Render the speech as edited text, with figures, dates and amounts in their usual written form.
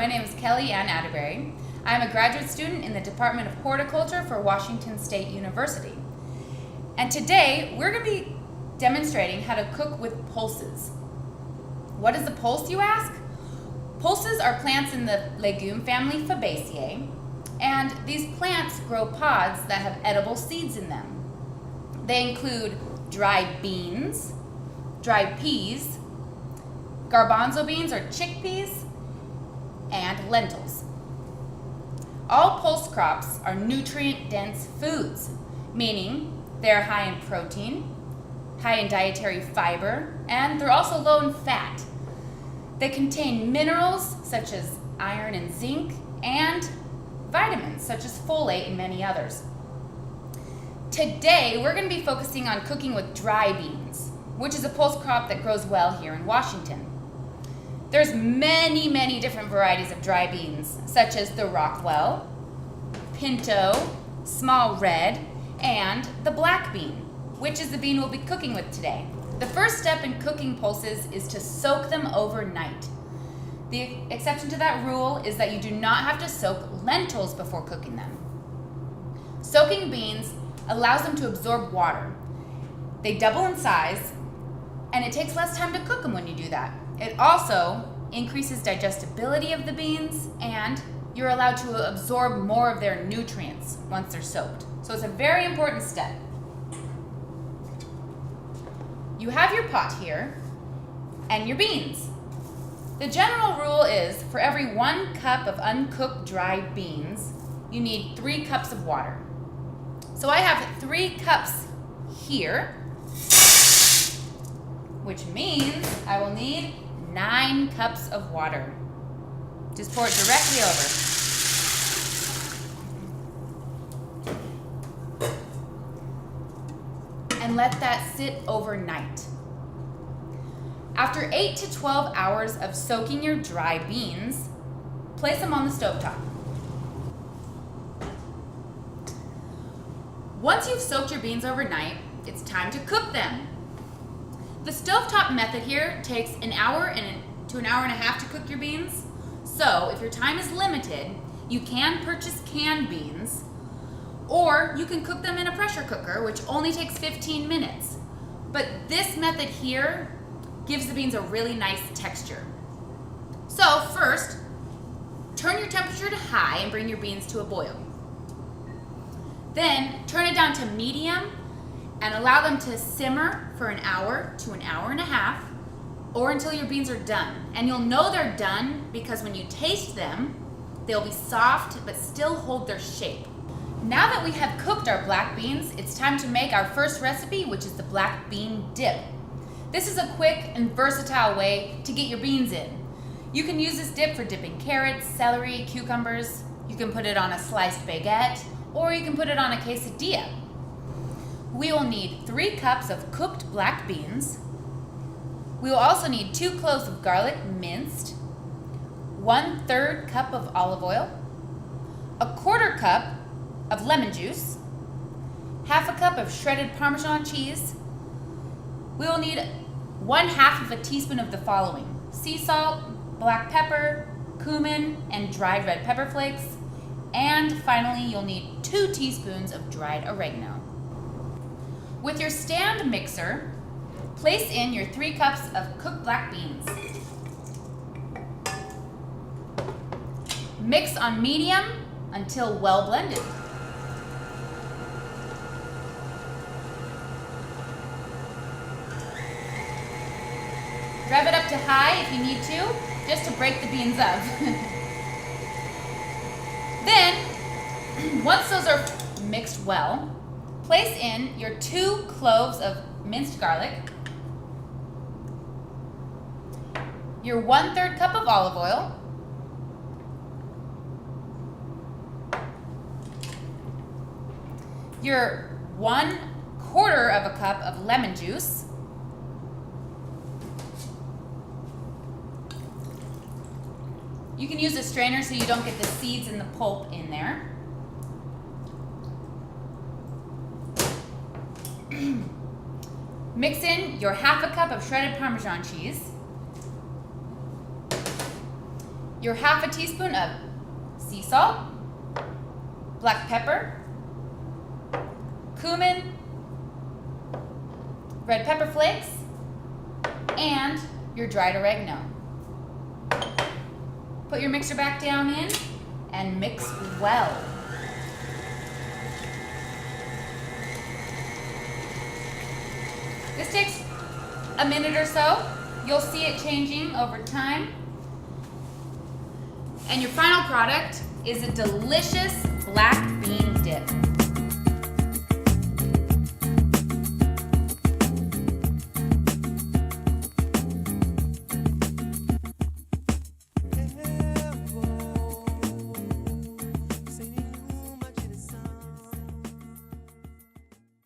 my name is Kelly Ann Atterbury. I'm a graduate student in the Department of Horticulture for Washington State University. And today, we're going to be demonstrating how to cook with pulses. What is a pulse, you ask? Pulses are plants in the legume family Fabaceae, and these plants grow pods that have edible seeds in them. They include dried beans, dried peas, garbanzo beans or chickpeas, and lentils. All pulse crops are nutrient-dense foods, meaning they're high in protein, high in dietary fiber, and they're also low in fat. They contain minerals such as iron and zinc, and vitamins such as folate and many others. Today, we're going to be focusing on cooking with dry beans, which is a pulse crop that grows well here in Washington. There's many different varieties of dry beans, such as the Rockwell, Pinto, Small Red, and the black bean, which is the bean we'll be cooking with today. The first step in cooking pulses is to soak them overnight. The exception to that rule is that you do not have to soak lentils before cooking them. Soaking beans allows them to absorb water. They double in size, and it takes less time to cook them when you do that. It also increases digestibility of the beans, and you're allowed to absorb more of their nutrients once they're soaked. So it's a very important step. You have your pot here and your beans. The general rule is for every 1 cup of uncooked dried beans, you need 3 cups of water. So I have 3 cups here, which means I will need 9 cups of water. Just pour it directly over. And let that sit overnight. After 8 to 12 hours of soaking your dry beans, place them on the stovetop. Once you've soaked your beans overnight, it's time to cook them. The stovetop method here takes an hour to an hour and a half to cook your beans. So if your time is limited, you can purchase canned beans, or you can cook them in a pressure cooker, which only takes 15 minutes. But this method here gives the beans a really nice texture. So first, turn your temperature to high and bring your beans to a boil. Then turn it down to medium and allow them to simmer for an hour to an hour and a half, or until your beans are done. And you'll know they're done because when you taste them, they'll be soft but still hold their shape. Now that we have cooked our black beans, it's time to make our first recipe, which is the black bean dip. This is a quick and versatile way to get your beans in. You can use this dip for dipping carrots, celery, cucumbers. You can put it on a sliced baguette, or you can put it on a quesadilla. We will need 3 cups of cooked black beans. We will also need 2 cloves of garlic minced, 1/3 cup of olive oil, 1/4 cup of lemon juice, 1/2 cup of shredded Parmesan cheese. We will need 1/2 teaspoon of the following: sea salt, black pepper, cumin, and dried red pepper flakes. And finally, you'll need 2 teaspoons of dried oregano. With your stand mixer, place in your 3 cups of cooked black beans. Mix on medium until well blended. Rev it up to high if you need to, just to break the beans up. Then, once those are mixed well, place in your 2 cloves of minced garlic, your 1/3 cup of olive oil, your 1/4 of a cup of lemon juice, you can use a strainer so you don't get the seeds and the pulp in there. Mix in your 1/2 cup of shredded Parmesan cheese, your half a teaspoon of sea salt, black pepper, cumin, red pepper flakes, and your dried oregano. Put your mixer back down in and mix well. This takes a minute or so. You'll see it changing over time. And your final product is a delicious black bean dip.